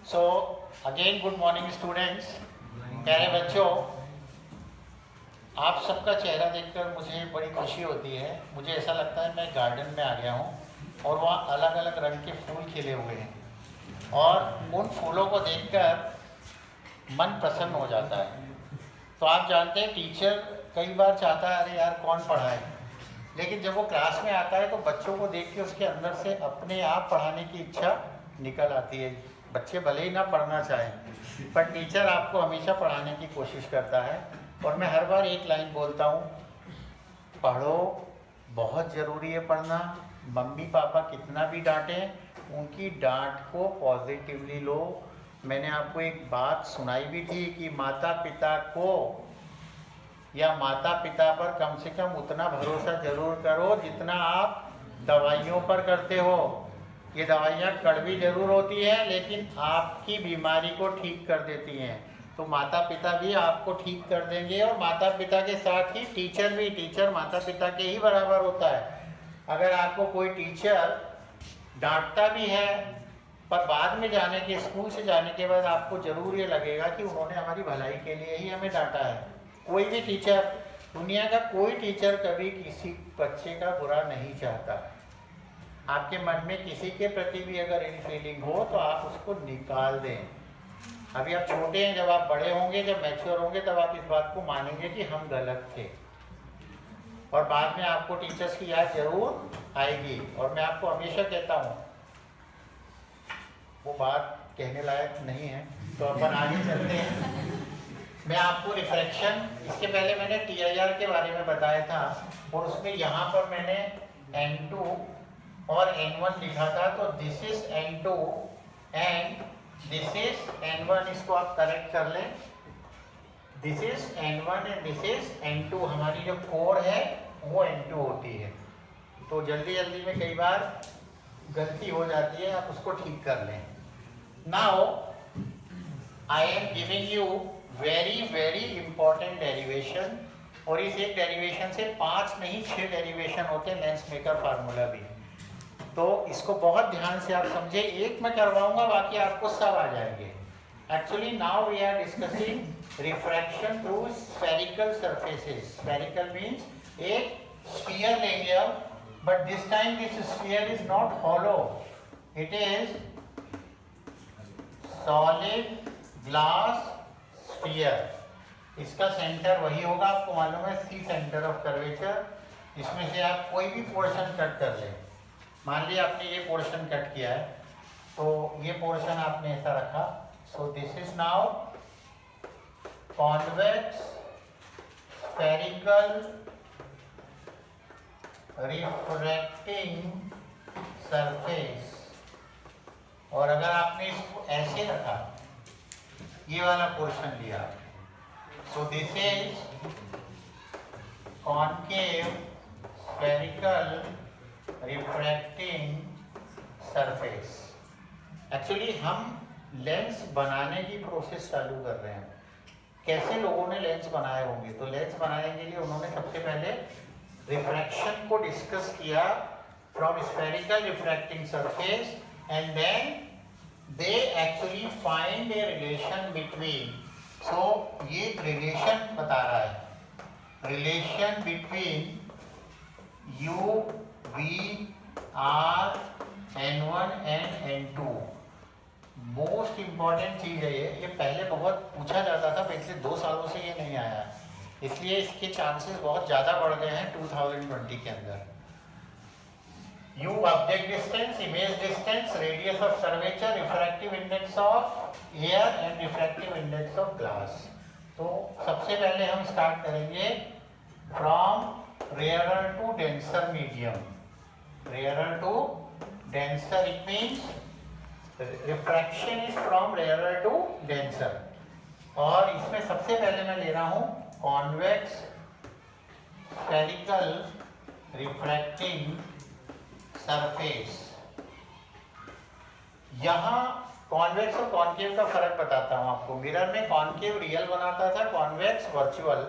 So again good morning students. प्यारे बच्चों, आप सबका चेहरा देखकर मुझे बड़ी खुशी होती है। मुझे ऐसा लगता है मैं गार्डन में आ गया हूँ और वहाँ अलग अलग रंग के फूल खिले हुए हैं और उन फूलों को देखकर मन प्रसन्न हो जाता है। तो आप जानते हैं टीचर कई बार चाहता है अरे यार कौन पढ़ाए, लेकिन जब वो क्लास में आता है तो बच्चों को देख के उसके अंदर से अपने आप पढ़ाने की इच्छा निकल आती है। बच्चे भले ही ना पढ़ना चाहें पर टीचर आपको हमेशा पढ़ाने की कोशिश करता है। और मैं हर बार एक लाइन बोलता हूँ, पढ़ो, बहुत ज़रूरी है पढ़ना। मम्मी पापा कितना भी डांटें उनकी डांट को पॉजिटिवली लो। मैंने आपको एक बात सुनाई भी थी कि माता पिता को या माता पिता पर कम से कम उतना भरोसा जरूर करो जितना आप दवाइयों पर करते हो। ये दवाइयाँ कड़वी जरूर होती हैं लेकिन आपकी बीमारी को ठीक कर देती हैं। तो माता पिता भी आपको ठीक कर देंगे और माता पिता के साथ ही टीचर भी। टीचर माता पिता के ही बराबर होता है। अगर आपको कोई टीचर डांटता भी है पर बाद में जाने के स्कूल से जाने के बाद आपको ज़रूर ये लगेगा कि उन्होंने हमारी भलाई के लिए ही हमें डांटा है। कोई भी टीचर, दुनिया का कोई टीचर कभी किसी बच्चे का बुरा नहीं चाहता। आपके मन में किसी के प्रति भी अगर इल फीलिंग हो तो आप उसको निकाल दें। अभी आप छोटे हैं, जब आप बड़े होंगे, जब मैच्योर होंगे, तब आप इस बात को मानेंगे कि हम गलत थे और बाद में आपको टीचर्स की याद जरूर आएगी। और मैं आपको हमेशा कहता हूँ, वो बात कहने लायक नहीं है तो अपन आगे चलते हैं। मैं आपको रिफ्रैक्शन, इसके पहले मैंने TIR के बारे में बताया था और उसमें यहाँ पर मैंने N2 और N1 लिखा था। तो this is N2 and this is N1, इसको आप करेक्ट कर लें। This is N1 and this is N2। हमारी जो कोर है वो N2 होती है। तो जल्दी जल्दी में कई बार गलती हो जाती है, आप उसको ठीक कर लें। Now I am giving you very important derivation. और इस एक डेरिवेशन से 5 नहीं 6 डेरिवेशन होते हैं, लेंस मेकर फार्मूला भी। तो इसको बहुत ध्यान से आप समझे। एक मैं करवाऊंगा, बाकी आपको सब आ जाएंगे। Actually now we are discussing refraction through spherical surfaces. Spherical means एक स्फीयर लेंगे अब, but this time this sphere is not hollow, it is solid glass sphere. इसका सेंटर वही होगा, आपको मालूम है, सी सेंटर ऑफ कर्वेचर। इसमें से आप कोई भी पोर्शन कट कर लें। मान लिया आपने ये पोर्शन कट किया है तो ये पोर्शन आपने ऐसा रखा। So this is now convex spherical refracting surface. और अगर आपने इसको ऐसे रखा, ये वाला पोर्शन लिया, so this is concave spherical refracting surface. Actually हम लेंस बनाने की प्रोसेस चालू कर रहे हैं। कैसे लोगों ने लेंस बनाए होंगे, तो लेंस बनाने के लिए उन्होंने सबसे पहले रिफ्रैक्शन को डिस्कस किया from spherical refracting surface and then they actually find a relation between. So ये रिलेशन बता रहा है, relation between UV R N1 and N2। Most important चीज है ये पहले बहुत पूछा जाता था, पिछले 2 सालों से ये नहीं आया, इसलिए इसके चांसेस बहुत ज़्यादा बढ़ गए हैं 2020 के अंदर। U object distance, image distance, radius of curvature, refractive index of air and refractive index of glass. तो सबसे पहले हम स्टार्ट करेंगे from rarer to denser medium. Rarer to denser, it means refraction is from rarer to denser. और इसमें सबसे पहले मैं ले रहा हूँ convex spherical refracting surface। यहाँ कॉन्वेक्स और कॉनकेव का फर्क बताता हूँ आपको। मिरर में कॉनकेव रियल बनाता था, कॉन्वेक्स वर्चुअल।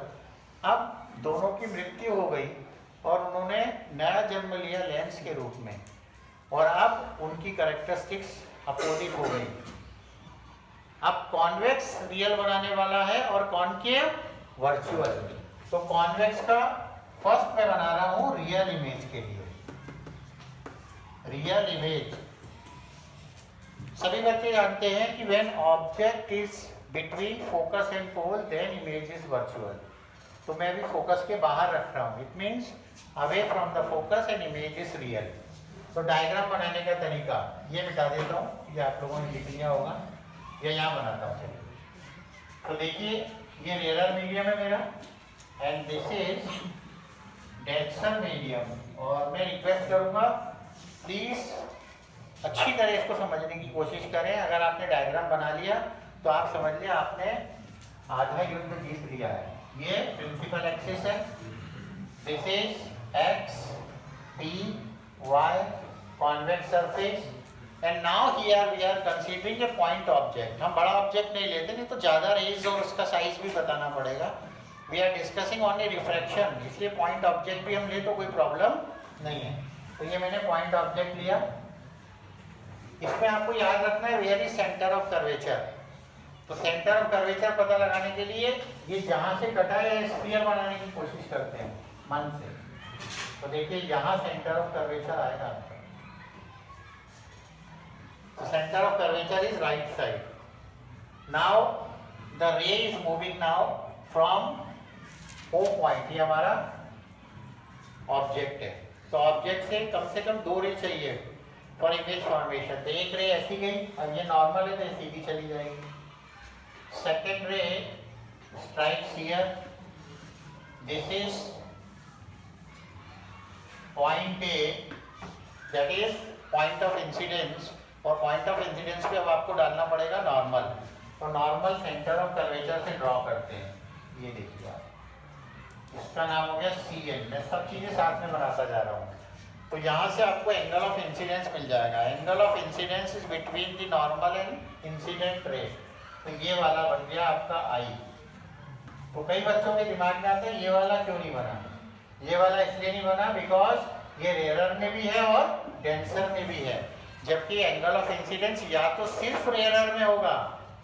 अब दोनों की मृत्यु हो गई और उन्होंने नया जन्म लिया लेंस के रूप में, और अब उनकी कैरेक्टरिस्टिक्स अपोजिट हो गई। कॉन्वेक्स रियल बनाने वाला है और कॉनकेव वर्चुअल। तो कॉन्वेक्स का फर्स्ट मैं बना रहा हूं रियल इमेज के लिए। रियल इमेज सभी बच्चे जानते हैं कि when object is between focus and pole then image is virtual. तो मैं अभी फोकस के बाहर रख रहा हूँ, it means away from the focus and image is real. तो डायग्राम बनाने का तरीका ये मिटा देता हूँ, ये आप लोगों ने लिख लिया होगा, या यहाँ बनाता हूँ। चलिए तो देखिए ये रेयर मीडियम है मेरा and this is denser medium. और मैं रिक्वेस्ट करूँगा प्लीज़ अच्छी तरह इसको समझने की कोशिश करें। अगर आपने डायग्राम बना लिया तो आप समझ लिया आपने आधा युद्ध जीत लिया है। ये प्रिंसिपल एक्सिस है, this is X P Y convex surface and now here we are considering a point object. हम बड़ा ऑब्जेक्ट नहीं लेते, नहीं तो ज़्यादा रेंज और उसका साइज भी बताना पड़ेगा। We are discussing on a refraction, इसलिए पॉइंट ऑब्जेक्ट भी हम ले तो कोई प्रॉब्लम नहीं है। तो ये मैंने पॉइंट ऑब्जेक्ट लिया। इसमें आपको याद रखना है where is centre of curvature. तो सेंटर ऑफ कर्वेचर पता लगाने के लिए ये जहां से कटा है स्फीयर बनाने की कोशिश करते हैं मन से। तो देखिए यहाँ सेंटर ऑफ कर्वेचर आएगा आपका। तो centre of curvature is right side. Now the ray is moving now from O point, ये हमारा ऑब्जेक्ट है। तो ऑब्जेक्ट से कम 2 रे चाहिए फॉर इमेज फॉर्मेशन। तो एक रे ऐसी गई, अब ये नॉर्मल है तो सीधी चली जाएगी। सेकेंड रे strikes here, this is point A, that is point of incidence. और पॉइंट ऑफ इंसिडेंस पे अब आपको डालना पड़ेगा नॉर्मल। तो नॉर्मल सेंटर ऑफ कर्वेचर से ड्रॉ करते हैं। ये देखिए आप, इसका नाम हो गया सी एन। मैं सब चीज़ें साथ में बनाता जा रहा हूँ। तो यहाँ से आपको एंगल ऑफ इंसिडेंस मिल जाएगा। Angle of incidence is between the normal and incident ray. तो ये वाला बन गया आपका आई। तो कई बच्चों के दिमाग में आता है ये वाला क्यों नहीं बना। ये वाला इसलिए नहीं बना बिकॉज ये रेयरर में भी है और डेंसर में भी है, जबकि एंगल ऑफ इंसिडेंस या तो सिर्फ रेयरर में होगा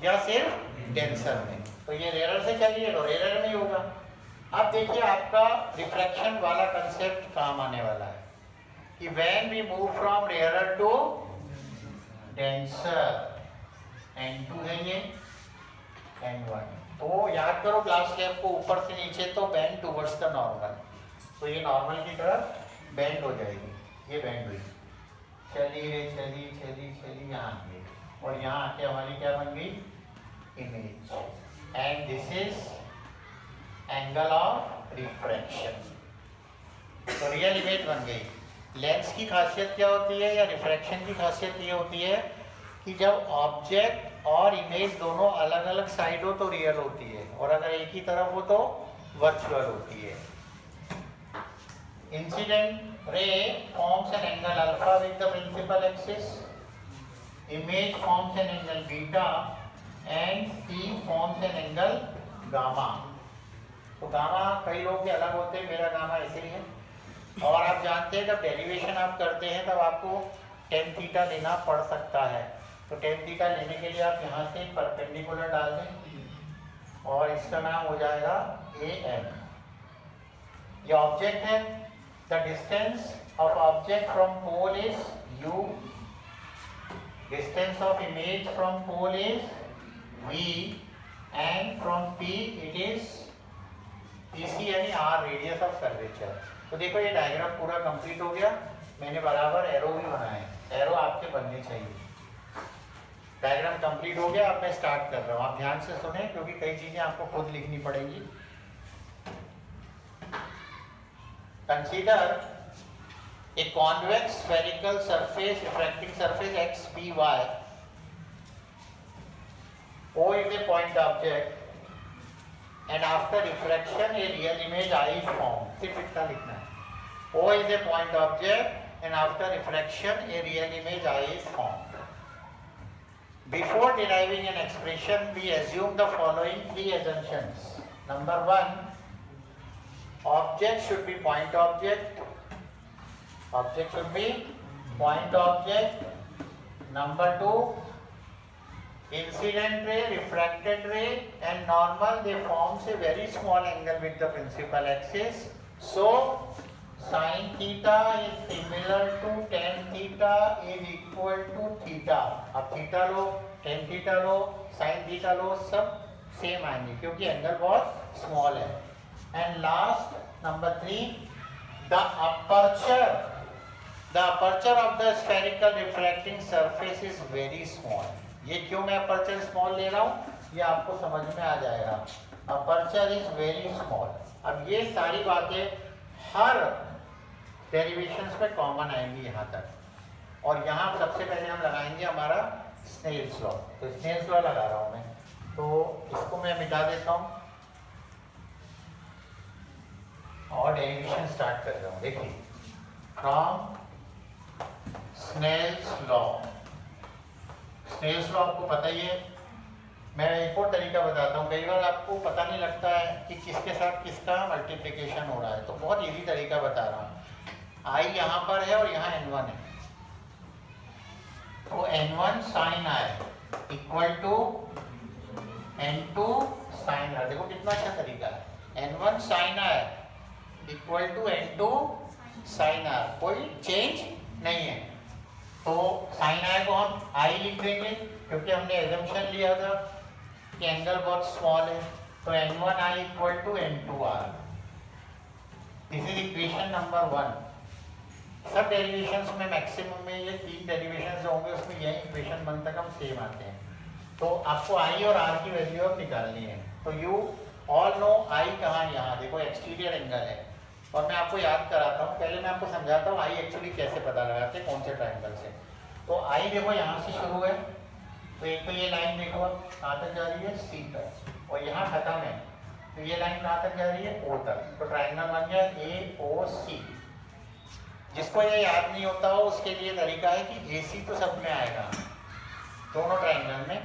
या सिर्फ डेंसर में। तो ये रेयरर से चलिए तो रेयरर में ही होगा। अब देखिए आपका रिफ्रैक्शन वाला कंसेप्ट काम आने वाला है कि when we move from rarer to denser, N2 है ये, N1। तो याद करो ग्लास स्लैब को ऊपर से नीचे तो बेंड टुवर्ड्स द नॉर्मल। तो ये नॉर्मल की तरफ बेंड हो जाएगी, ये बेंड हुई, चली यहाँ आ गई और यहाँ आके हमारी क्या बन गई image. And this is angle of refraction. तो रियल इमेज बन गई। लेंस की खासियत क्या होती है या रिफ्रैक्शन की खासियत ये होती है कि जब ऑब्जेक्ट और इमेज दोनों अलग अलग साइड हो तो रियल होती है, और अगर एक ही तरफ हो तो वर्चुअल होती है। Incident ray forms an angle alpha with the principal axis, image forms an angle beta and C forms an angle gamma. तो गामा कई लोग के अलग होते हैं, मेरा गामा ऐसे ही है। और आप जानते हैं जब डेरिवेशन आप करते हैं तब आपको टेन थीटा लेना पड़ सकता है। तो टेन थीटा लेने के लिए आप यहाँ से परपेंडिकुलर डाल दें और इसका नाम हो जाएगा ए एम। ये ऑब्जेक्ट है, the distance of object from pole is U, distance of image from pole is V and from P it is PC यानी आर, रेडियस ऑफ कर्वेचर। तो देखो ये डायग्राम पूरा कंप्लीट हो गया। मैंने बराबर एरो भी बनाए, एरो आपके बनने चाहिए। डायग्राम कंप्लीट हो गया। अब मैं स्टार्ट कर रहा हूँ, आप ध्यान से सुने क्योंकि कई चीजें आपको खुद लिखनी पड़ेंगी। Consider a convex spherical surface, refracting surface X P Y. O is a point object and after refraction a real image I is formed. सिर्फ इतना लिखना है। O is a point object and after refraction a real image I is formed. Before deriving an expression, we assume the following 3 assumptions. Number 1, object should be point object. Object should be point object. Number 2, incident ray, refracted ray and normal they forms a very small angle with the principal axis. So sin theta is similar to tan theta is equal to theta. अब theta लो, tan theta लो, sin theta लो, सब same आएंगे क्योंकि angle बहुत small है. And last number 3, the aperture of the spherical refracting surface is very small. ये क्यों मैं aperture small ले रहा हूँ ये आपको समझ में आ जाएगा. Aperture is very small. अब ये सारी बातें हर डेरिवेशंस में कॉमन आएंगी यहाँ तक. और यहाँ सबसे पहले हम लगाएंगे हमारा स्नेल्स लॉ. तो स्नेल्स लॉ लगा रहा हूँ मैं, तो इसको मैं मिटा देता हूँ और डेरिवेशन स्टार्ट कर रहा हूँ. देखिए, from Snell's law. Snell's law आपको पता ही है. मैं एक और तरीका बताता हूँ. कई बार आपको पता नहीं लगता है कि किसके साथ किसका मल्टीप्लिकेशन हो रहा है, तो बहुत इजी तरीका बता रहा हूँ. I यहाँ पर है और यहाँ N1 है, तो N1 sin I equal to N2 sin R. देखो कितना अच्छा तरीका है. N1 sin I equal to N2 sin R. कोई चेंज नहीं है. तो sin I को हम I लिख देंगे क्योंकि हमने एजम्पशन लिया था कि एंगल बहुत स्मॉल है. तो N1 I equal to N2 R. This is equation number 1. सब डेरिवेशंस में मैक्सिमम में ये 3 डेरिवेशंस जो होंगे उसमें यही इक्वेशन 1 तक हम सेम आते हैं. तो आपको I और R की वैल्यू अब निकालनी है. तो यू ऑल नो I कहाँ, यहाँ देखो एक्सटीरियर एंगल है. और मैं आपको याद कराता हूँ, पहले मैं आपको समझाता हूँ I एक्चुअली कैसे पता लगाते हैं, कौन से ट्रायंगल से. तो I देखो यहाँ से शुरू है, तो एक तो ये लाइन देखो कहाँ तक जा रही है, C तक, और यहाँ खत्म है. तो ये लाइन कहाँ तक जा रही है, O तक. तो ट्रायंगल बन गया AOC. जिसको ये याद नहीं होता हो उसके लिए तरीका है कि AC तो सब में आएगा दोनों ट्रायंगल में.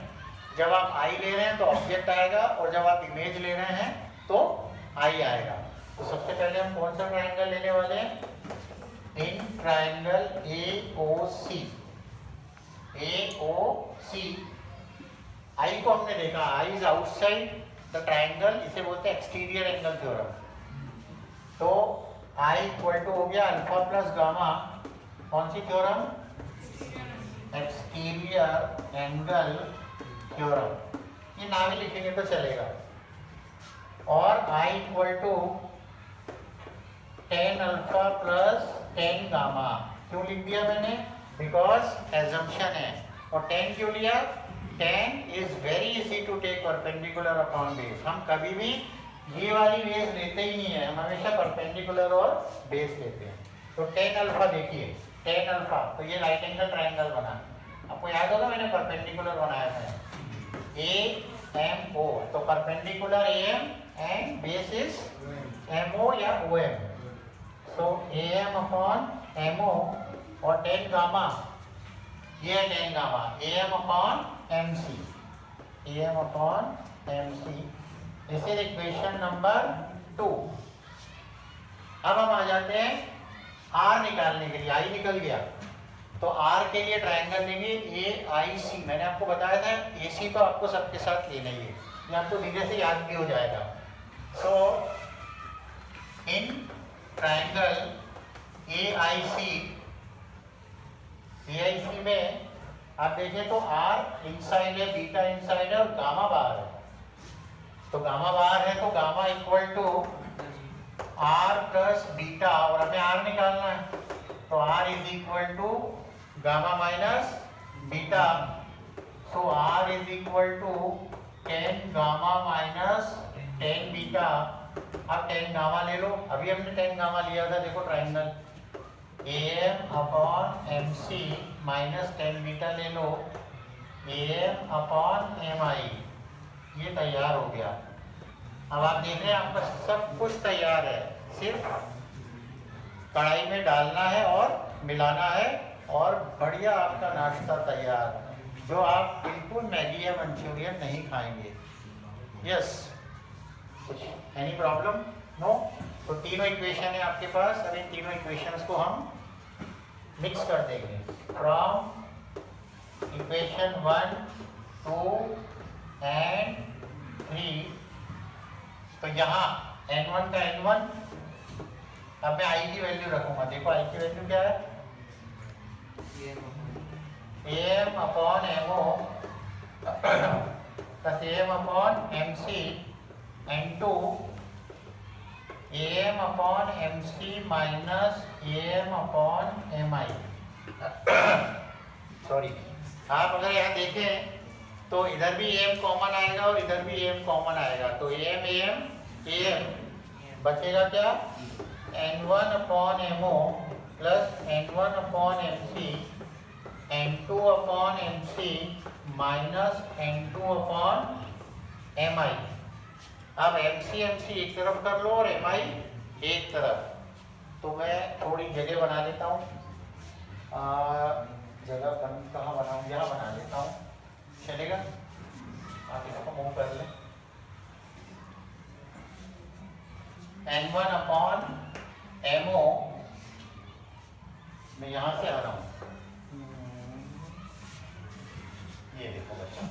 जब आप I ले रहे हैं तो ऑब्जेक्ट आएगा, और जब आप इमेज ले रहे हैं तो I आएगा. तो सबसे पहले हम कौन सा ट्रायंगल लेने वाले हैं, इन ट्रायंगल AOC. I को हमने देखा, I is outside the triangle, इसे बोलते हैं एक्सटीरियर एंगल थ्योरम. तो I इक्वल टू हो गया अल्फा प्लस गामा. कौन सी थ्योरम, एक्सटीरियर एंगल थ्योरम. ये नाम ही लिखेंगे तो चलेगा. और I equal to tan alpha plus tan gamma. क्यों लिख दिया मैंने, बिकॉज एजम्पशन है. और tan क्यों लिया, tan is very easy to take perpendicular upon base. हम कभी भी ये वाली बेस लेते ही नहीं है, हम हमेशा परपेंडिकुलर और बेस लेते हैं. तो tan अल्फा देखिए, tan अल्फा, तो ये राइट एंगल ट्रायंगल बना. आपको याद होगा मैंने परपेंडिकुलर बनाया था AMO. तो perpendicular AM and base is MO या OM. तो AM अपॉन MO और tan गामा, ये है tan gamma, AM upon MC. AM upon MC. This is equation number 2. अब हम आ जाते हैं R निकालने के लिए. I निकल गया, तो R के लिए ट्रायंगल लेंगे AIC. मैंने आपको बताया था AC तो आपको सबके साथ लेना ही है, ये आपको धीरे से याद भी हो जाएगा. सो इन ट्रायंगल AIC में आप देखें तो R इनसाइड है, बीटा इनसाइड है और गामा बाहर है. तो गामा बाहर है, तो gamma equal to R plus beta, और हमें R निकालना है. तो R is equal to gamma minus beta. So R is equal to tan gamma minus tan beta. अब tan गामा ले लो, अभी हमने tan गामा लिया था, देखो triangle AM upon MC minus tan beta ले लो, AM अपॉन MI. ये तैयार हो गया. अब आप देख रहे हैं आपका सब कुछ तैयार है, सिर्फ कढ़ाई में डालना है और मिलाना है, और बढ़िया आपका नाश्ता तैयार, जो आप बिल्कुल मैगी या मंचूरियन नहीं खाएंगे. यस, कुछ एनी प्रॉब्लम, नो. तो तीनों इक्वेशन है आपके पास. अब इन तीनों इक्वेशंस को हम मिक्स कर देंगे. From equation 1 2 and 3। तो यहाँ n1 का n1, अब मैं i की वैल्यू रखूंगा। देखो i की वैल्यू क्या है, am upon mo plus am upon mc n2 am upon mc minus am upon mi। Sorry, आप अगर यहाँ देखें तो इधर भी am कॉमन आएगा और इधर भी am कॉमन आएगा, तो am बचेगा क्या, n1 upon mo plus n1 upon mc n2 upon mc minus n2 upon mi। अब mc एक तरफ कर लो और mi एक तरफ। तो मैं थोड़ी जगह बना लेता हूँ, जगह कहाँ बनाऊँ, यहाँ बना लेता हूँ, चलेगा? आप इसको मूव कर लें। n1 अपॉन mo, मैं यहाँ से आ रहा हूँ, ये देखो बच्चा,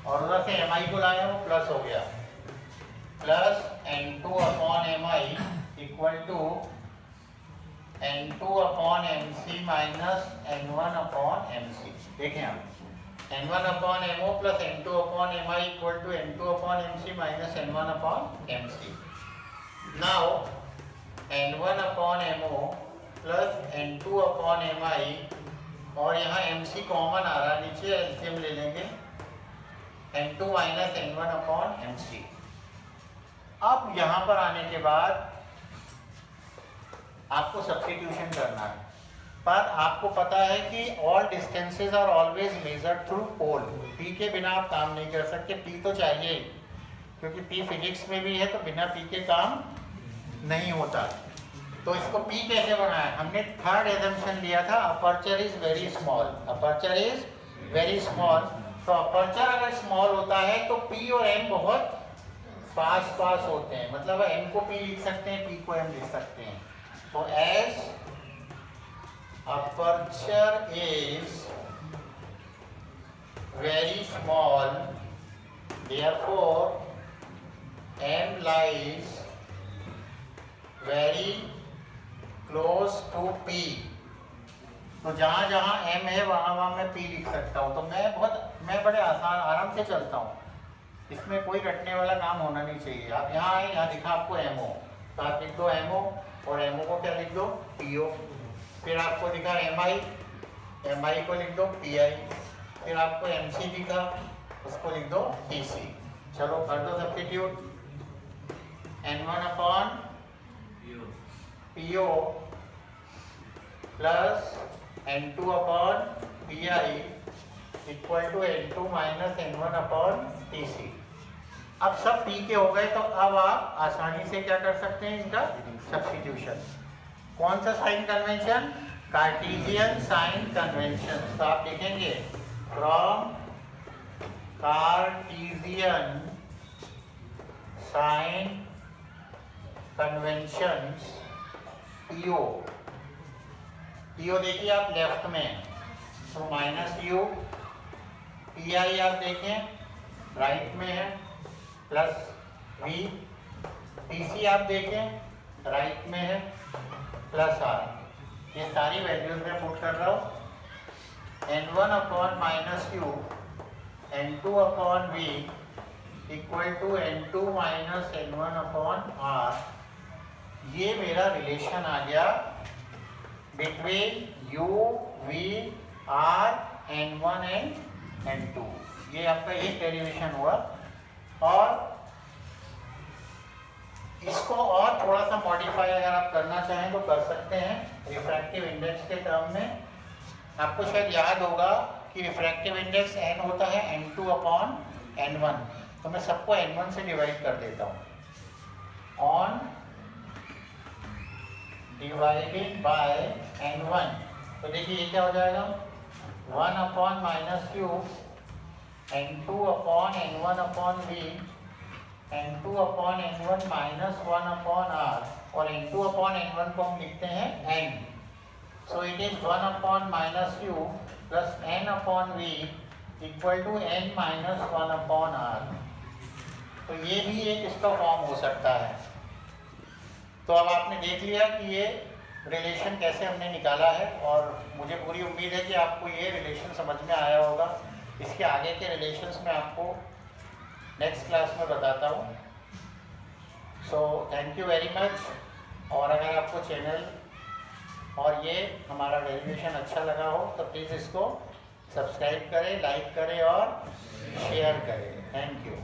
और उधर से mi को लाया वो प्लस हो गया, plus n2 upon mi equal to n2 upon mc minus n1 upon mc। देखें आप, n1 upon mo plus n2 upon mi equal to n2 upon mc minus n1 upon mc। Now n1 upon mo plus n2 upon mi, और यहाँ mc common आ रहा है, नीचे LCM ले लेंगे, n2 minus n1 upon mc। अब यहाँ पर आने के बाद आपको सब्स्टिट्यूशन करना है, पर आपको पता है कि all distances are always measured through pole. p के बिना आप काम नहीं कर सकते, p तो चाहिए ही, क्योंकि p फिजिक्स में भी है, तो बिना p के काम नहीं होता। तो इसको p कैसे बनाया, हमने थर्ड एजम्पशन लिया था, aperture is very small, aperture is very small. तो अपर्चर अगर स्मॉल होता है तो p और m बहुत पास होते हैं, मतलब m को p लिख सकते हैं, p को m लिख सकते हैं। तो as aperture is very small, therefore m lies very close to p। तो जहाँ जहाँ m है वहाँ मैं p लिख सकता हूँ। तो मैं बड़े आराम से चलता हूँ, इसमें कोई रटने वाला काम होना नहीं चाहिए। आप यहाँ आए, यहाँ दिखा आपको mo, तो आप लिख दो mo, और mo को क्या लिख दो, po। फिर आपको दिखा mi को लिख दो pi। फिर आपको mc दिखा, उसको लिख दो pc। चलो कर दो substitute, n1 upon po plus n2 upon pi equal to n2 minus n1 upon pc। अब सब p के हो गए, तो अब आप आसानी से क्या कर सकते हैं, इनका सब्स्टिट्यूशन। कौन सा sign convention, Cartesian sign convention. तो आप लिखेंगे from Cartesian sign conventions PO देखिए आप लेफ्ट में, तो माइनस u, PI आप देखें राइट में है, प्लस v, PC आप देखें राइट में है, प्लस r। ये सारी वैल्यूज में पुट कर रहा हूँ। n1 upon minus u, n2 upon v equal to n2 minus n1 upon r। ये मेरा रिलेशन आ गया between u, v, r, n1 and n2। ये आपका एक डेरिवेशन हुआ। और इसको और थोड़ा सा मॉडिफाई अगर आप करना चाहें तो कर सकते हैं रिफ्रैक्टिव इंडेक्स के टर्म में। आपको शायद याद होगा कि रिफ्रैक्टिव इंडेक्स n होता है n2 अपॉन n1, तो मैं सबको n1 से डिवाइड कर देता हूँ, ऑन डिवाइडेड बाय n1। तो देखिए ये क्या हो जाएगा, 1 upon minus u, n2 upon n1 upon v, n2 upon n1 minus 1 upon r, और n2 अपॉन n1 को हम लिखते हैं n। So it is 1 upon minus u प्लस n upon v equal to n minus 1/r। तो ये भी एक इसका फॉर्म हो सकता है। तो अब आपने देख लिया कि ये रिलेशन कैसे हमने निकाला है, और मुझे पूरी उम्मीद है कि आपको ये रिलेशन समझ में आया होगा। इसके आगे के रिलेशंस मैं आपको नेक्स्ट क्लास में बताता हूँ। So thank you very much. और अगर आपको चैनल और ये हमारा डेरिवेशन अच्छा लगा हो तो प्लीज़ इसको सब्सक्राइब करें, लाइक करें और शेयर करें। Thank you.